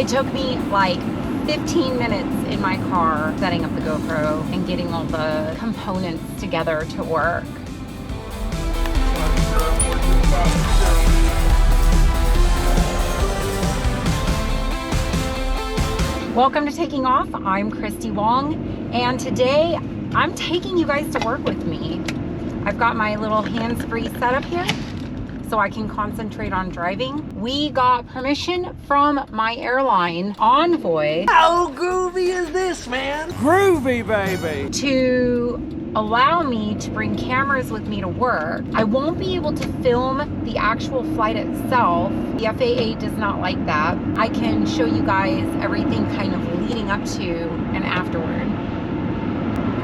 It took me like 15 minutes in my car setting up the GoPro and getting all the components together to work. Welcome to Taking Off. I'm Christy Wong, and today I'm taking you guys to work with me. I've got my little hands-free setup here so I can concentrate on driving. We got permission from my airline, Envoy. How groovy is this, man? Groovy, baby! To allow me to bring cameras with me to work. I won't be able to film the actual flight itself. The FAA does not like that. I can show you guys everything kind of leading up to and afterward.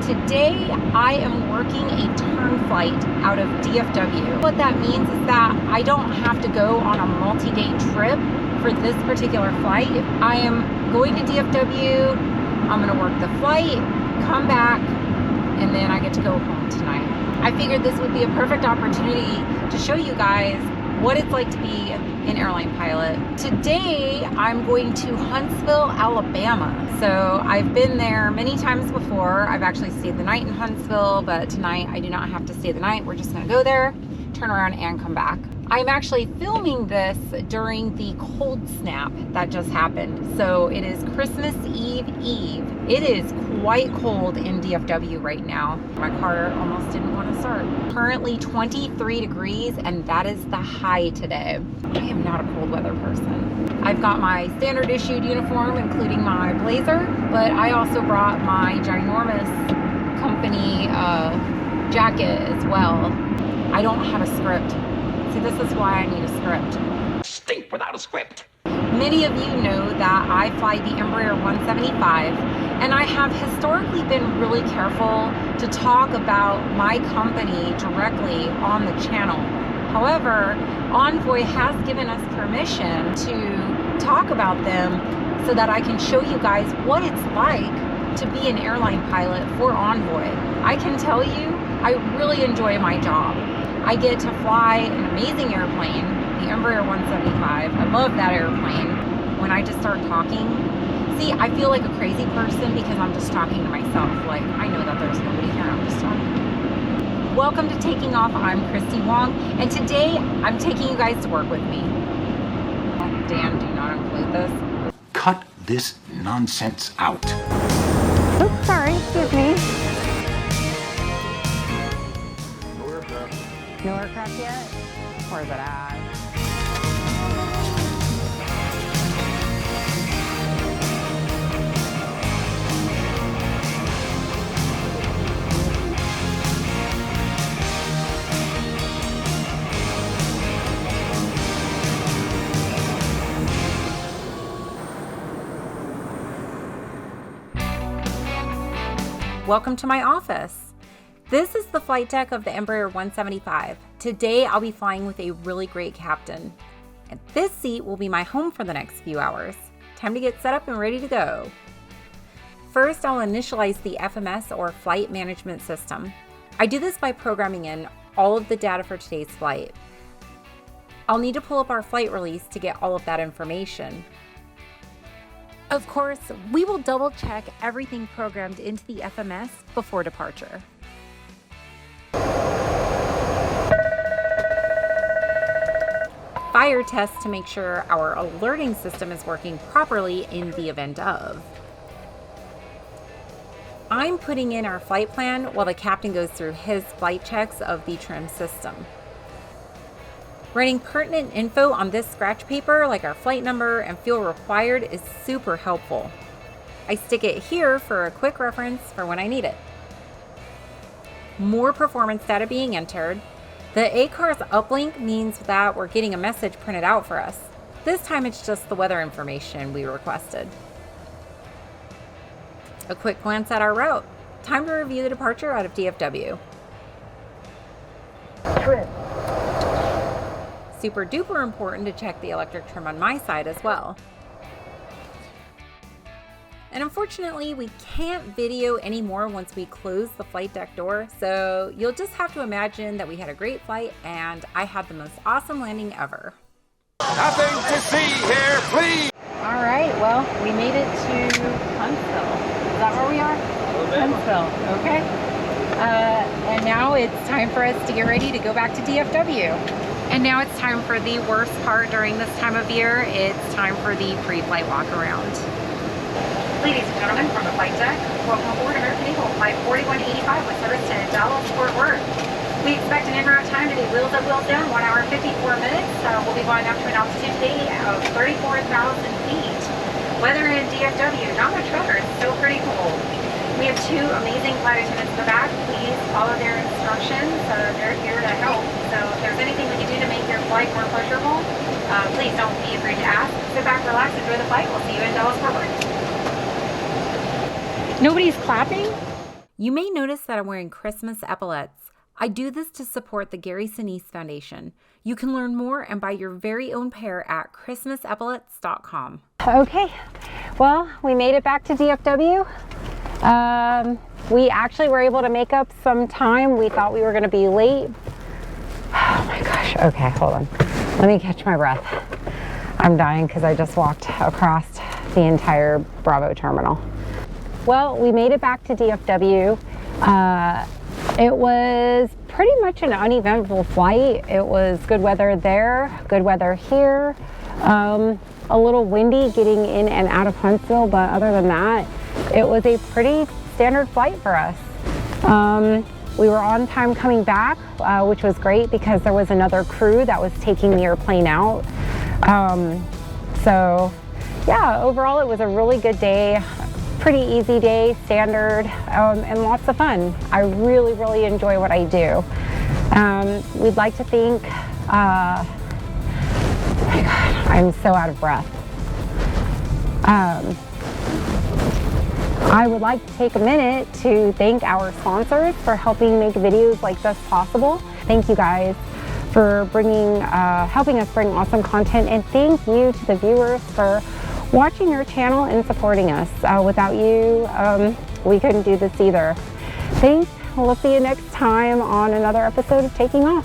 Today, I am working a turn flight out of DFW. What that means is that I don't have to go on a multi-day trip for this particular flight. I am going to DFW, I'm gonna work the flight, come back, and then I get to go home tonight. I figured this would be a perfect opportunity to show you guys what it's like to be an airline pilot. Today, I'm going to Huntsville, Alabama. So I've been there many times before. I've actually stayed the night in Huntsville, but tonight I do not have to stay the night. We're just gonna go there, turn around, and come back. I'm actually filming this during the cold snap that just happened. So it is Christmas Eve. It is quite cold in DFW right now. My car almost didn't want to start. Currently 23 degrees, and that is the high today. I am not a cold weather person. I've got my standard issued uniform, including my blazer, but I also brought my ginormous company jacket as well. I don't have a script. See, this is why I need a script. Stink without a script. Many of you know that I fly the Embraer 175, and I have historically been really careful to talk about my company directly on the channel. However, Envoy has given us permission to talk about them so that I can show you guys what it's like to be an airline pilot for Envoy. I can tell you, I really enjoy my job. I get to fly an amazing airplane, the Embraer 175. I love that airplane. When I just start talking, see, I feel like a crazy person because I'm just talking to myself. Like, I know that there's nobody here, I'm just talking. Welcome to Taking Off. I'm Christy Wong, and today I'm taking you guys to work with me. Dan, do not include this. Cut this nonsense out. Oops, sorry, excuse me. No aircraft yet? Where's it at? Welcome to my office. This is the flight deck of the Embraer 175. Today I'll be flying with a really great captain. And this seat will be my home for the next few hours. Time to get set up and ready to go. First, I'll initialize the FMS or Flight Management System. I do this by programming in all of the data for today's flight. I'll need to pull up our flight release to get all of that information. Of course, we will double check everything programmed into the FMS before departure. Fire test to make sure our alerting system is working properly in the event of. I'm putting in our flight plan while the captain goes through his flight checks of the trim system. Writing pertinent info on this scratch paper, like our flight number and fuel required, is super helpful. I stick it here for a quick reference for when I need it. More performance data being entered. The ACARS uplink means that we're getting a message printed out for us. This time it's just the weather information we requested. A quick glance at our route. Time to review the departure out of DFW. Trim. Super duper important to check the electric trim on my side as well. And unfortunately, we can't video anymore once we close the flight deck door, so you'll just have to imagine that we had a great flight and I had the most awesome landing ever. Nothing to see here, please! All right, well, we made it to Huntsville. Is that where we are? Huntsville, okay. And now it's time for us to get ready to go back to DFW. And now it's time for the worst part during this time of year. It's time for the pre-flight walk around. Ladies and gentlemen, from the flight deck, welcome aboard American Eagle Flight 4185 with service to Dallas Fort Worth. We expect an en route time to be wheels up, wheels down, 1 hour 54 minutes. We'll be going up to an altitude today of 34,000 feet. Weather in DFW, not much weather, it's still pretty cool. We have 2 amazing flight attendants in the back. Please follow their instructions. They're here to help. So if there's anything we can do to make your flight more pleasurable, please don't be afraid to ask. Sit back, relax, enjoy the flight. We'll see you in Dallas Fort Worth. Nobody's clapping? You may notice that I'm wearing Christmas epaulets. I do this to support the Gary Sinise Foundation. You can learn more and buy your very own pair at christmasepaulets.com. Okay, well, we made it back to DFW. We actually were able to make up some time. We thought we were going to be late. Oh my gosh. Okay, hold on. Let me catch my breath. I'm dying because I just walked across the entire Bravo terminal. Well, we made it back to DFW. It was pretty much an uneventful flight. It was good weather there, good weather here. A little windy getting in and out of Huntsville, but other than that, it was a pretty standard flight for us. We were on time coming back, which was great because there was another crew that was taking the airplane out. So yeah, overall it was a really good day. Pretty easy day, standard, and lots of fun. I really, really enjoy what I do. We'd like to thank, oh my God, I'm so out of breath. I would like to take a minute to thank our sponsors for helping make videos like this possible. Thank you guys for helping us bring awesome content, and thank you to the viewers for watching your channel and supporting us. Without you, we couldn't do this either. Thanks. We'll see you next time on another episode of Taking Off.